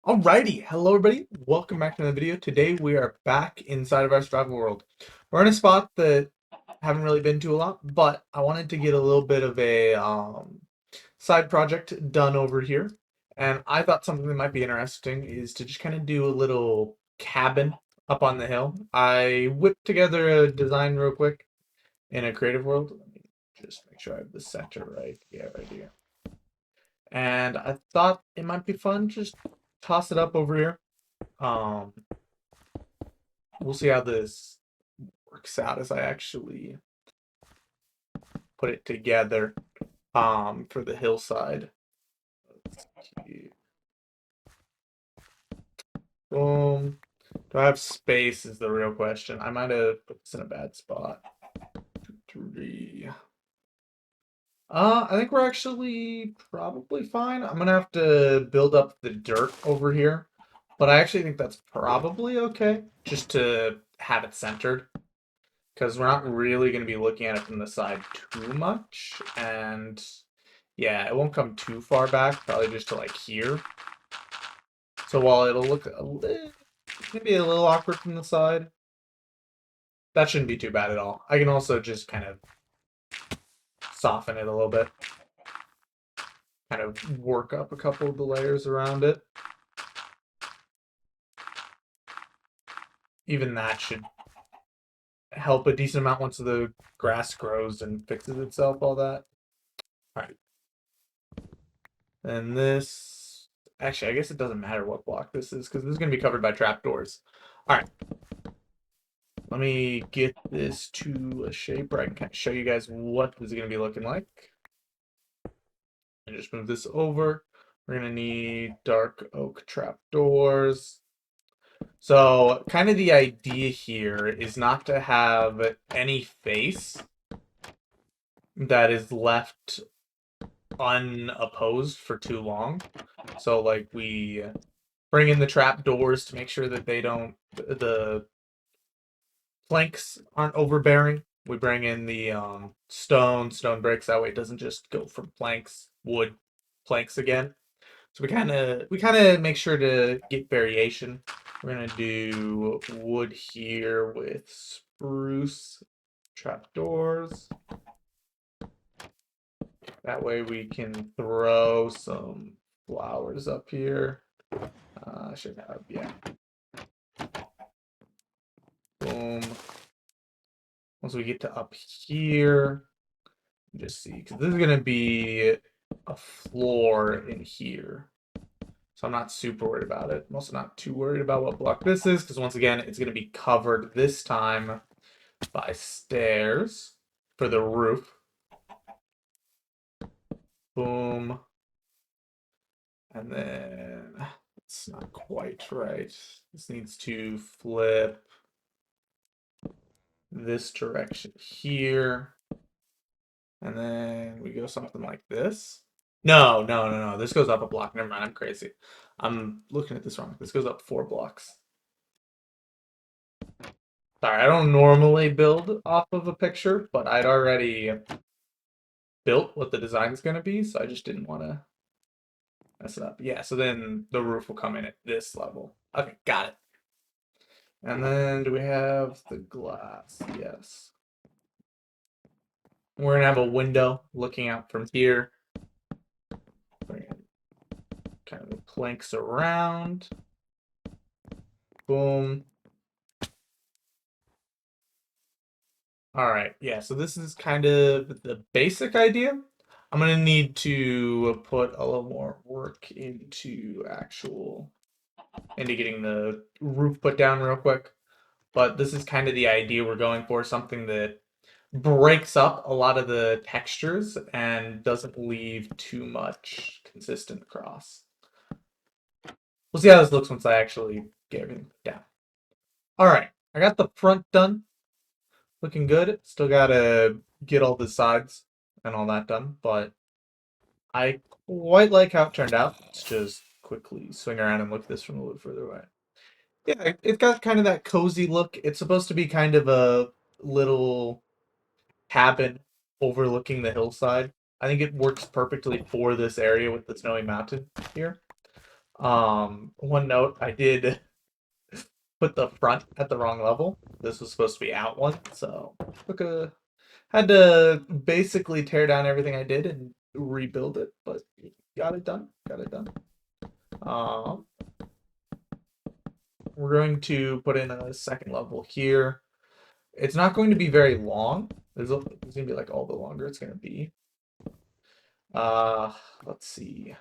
Alrighty, hello everybody, welcome back to another video. Today we are back inside of our survival world. We're in a spot that I haven't really been to a lot, but I wanted to get a little bit of a side project done over here. And I thought something that might be interesting is to just kind of do a little cabin up on the hill. I whipped together a design real quick in a creative world. Let me just make sure I have the center right. Yeah, right here. And I thought it might be fun just toss it up over here. Um, we'll see how this works out as I actually put it together for the hillside. Let's see. Boom. Do I have space is the real question. I might have put this in a bad spot. 3. I think we're actually probably fine. I'm gonna have to build up the dirt over here, but I actually think that's probably okay, just to have it centered. Because we're not really going to be looking at it from the side too much. And yeah, it won't come too far back, probably just to like here. So while it'll look a little, maybe a little awkward from the side, that shouldn't be too bad at all. I can also just kind of soften it a little bit, kind of work up a couple of the layers around it. Even that should help a decent amount once the grass grows and fixes itself, all that. All right. And this, actually, I guess it doesn't matter what block this is because this is going to be covered by trapdoors. All right. Let me get this to a shape where I can kind of show you guys what this is going to be looking like. And just move this over. We're going to need dark oak trapdoors. So kind of the idea here is not to have any face that is left unopposed for too long. So like we bring in the trap doors to make sure that the planks aren't overbearing. We bring in the stone bricks, that way it doesn't just go from planks, wood, planks again. So we kind of make sure to get variation. We're gonna do wood here with spruce trapdoors. That way we can throw some flowers up here. I should have, yeah. Boom. Once we get to up here, just see, because this is going to be a floor in here. So I'm not super worried about it. I'm also not too worried about what block this is, because once again, it's going to be covered this time by stairs for the roof. Boom. And then it's not quite right. This needs to flip this direction here. And then we go something like this. No. This goes up a block. Never mind. I'm crazy. I'm looking at this wrong. This goes up 4 blocks. Sorry, I don't normally build off of a picture, but I'd already built what the design is going to be, so I just didn't want to mess it up. Yeah, so then the roof will come in at this level. Okay, got it. And then do we have the glass? Yes. We're going to have a window looking out from here. Bring kind of the planks around. Boom. All right, yeah, so this is kind of the basic idea. I'm gonna need to put a little more work into getting the roof put down real quick. But this is kind of the idea we're going for, something that breaks up a lot of the textures and doesn't leave too much consistent across. We'll see how this looks once I actually get everything down. All right, I got the front done. Looking good. Still gotta get all the sides and all that done, but I quite like how it turned out. Let's just quickly swing around and look at this from a little further away. Yeah, it's got kind of that cozy look. It's supposed to be kind of a little cabin overlooking the hillside. I think it works perfectly for this area with the snowy mountain here. One note, I did put the front at the wrong level. This was supposed to be out one, so had to basically tear down everything I did and rebuild it, but got it done. Got it done. Um, we're going to put in a second level here. It's not going to be very long. There's gonna be like all the longer it's gonna be. Uh, let's see.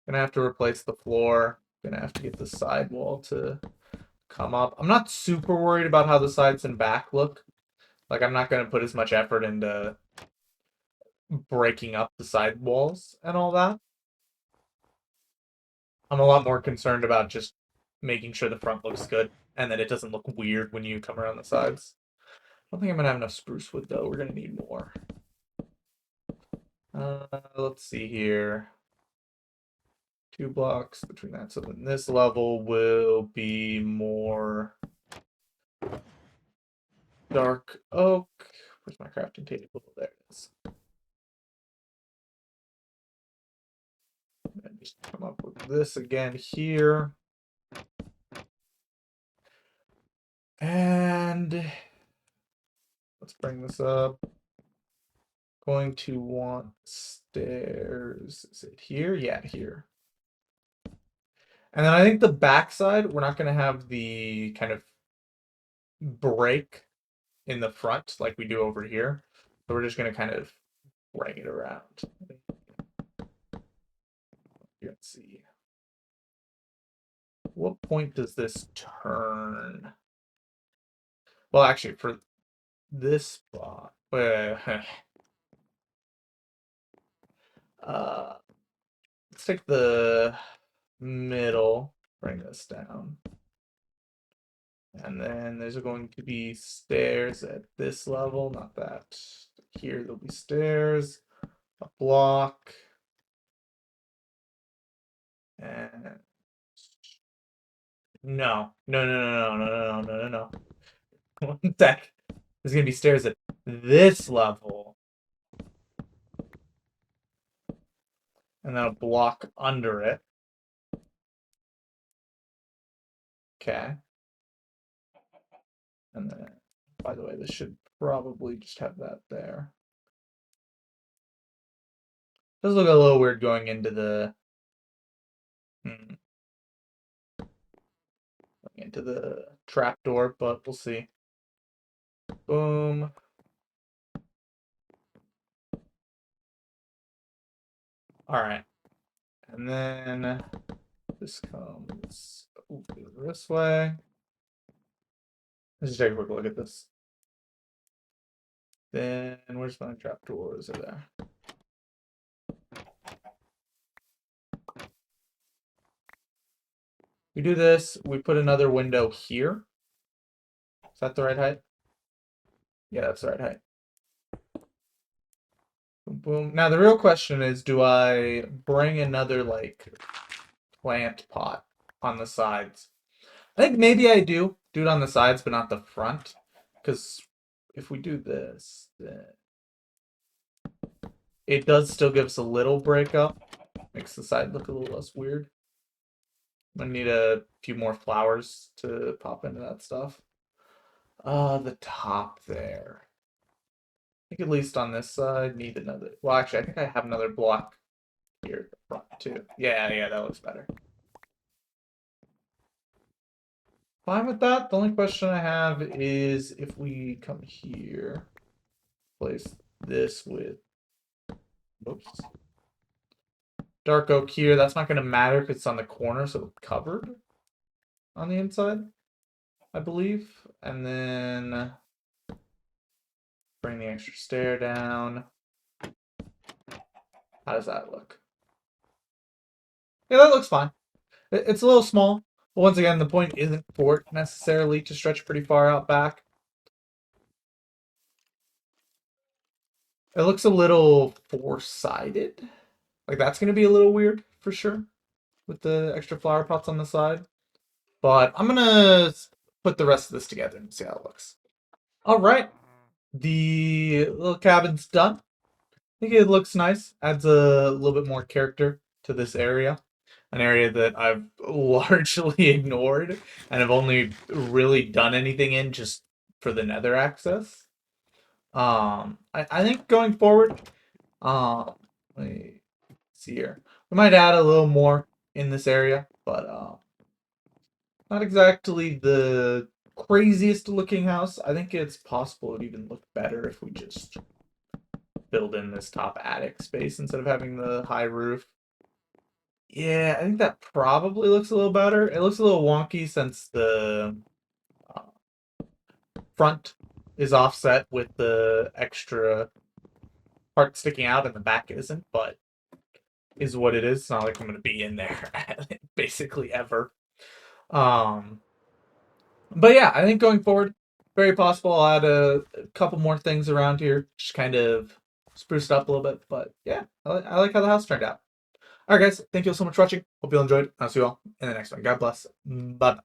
Gonna have to replace the floor. Gonna have to get the sidewall to come up. I'm not super worried about how the sides and back look. Like I'm not gonna put as much effort into breaking up the side walls and all that. I'm a lot more concerned about just making sure the front looks good and that it doesn't look weird when you come around the sides. I don't think I'm gonna have enough spruce wood though. We're gonna need more. Let's see here. 2 blocks between that. So then this level will be more dark oak. Where's my crafting table? There it is. And just come up with this again here. And let's bring this up. Going to want stairs. Is it here? Yeah, here. And then I think the backside, we're not going to have the kind of break in the front like we do over here. So we're just going to kind of bring it around. Let's see. What point does this turn? Well, actually, for this spot, let's take the middle, bring this down. And then there's going to be stairs at this level, not that. Here there'll be stairs, a block, and no. One sec. There's gonna be stairs at this level, and then a block under it. Okay. And then, by the way, this should probably just have that there. Does look a little weird going into the into the trapdoor, but we'll see. Boom. All right. And then this comes over this way. Let's just take a quick look at this. Then where's my trapdoors? Are there? We do this, we put another window here. Is that the right height? Yeah, that's the right height. Boom, boom. Now the real question is, do I bring another like plant pot on the sides? I think maybe I do it on the sides, but not the front. Because if we do this, then it does still give us a little breakup. Makes the side look a little less weird. I'm gonna need a few more flowers to pop into that stuff. The top there. I think at least on this side, need another. Well, actually, I think I have another block here at the front too. Yeah, that looks better. Fine with that. The only question I have is if we come here, place this with, oops, dark oak here. That's not going to matter because it's on the corner, so it's covered on the inside, I believe. And then bring the extra stair down. How does that look? Yeah, that looks fine. It's a little small, but once again, the point isn't for it necessarily to stretch pretty far out back. It looks a little four-sided. Like that's going to be a little weird for sure with the extra flower pots on the side. But I'm going to put the rest of this together and see how it looks. All right. The little cabin's done. I think it looks nice. Adds a little bit more character to this area. an area that I've largely ignored and have only really done anything in just for the nether access. I think going forward, let me see here. We might add a little more in this area, but not exactly the craziest looking house. I think it's possible it would even look better if we just build in this top attic space instead of having the high roof. Yeah, I think that probably looks a little better. It looks a little wonky since the uh, front is offset with the extra part sticking out and the back isn't, but is what it is. It's not like I'm going to be in there basically ever. Um, but yeah, I think going forward, very possible I'll add a couple more things around here, just kind of spruce it up a little bit. But yeah, I like how the house turned out. All right, guys, thank you all so much for watching. Hope you all enjoyed. I'll see you all in the next one. God bless. Bye.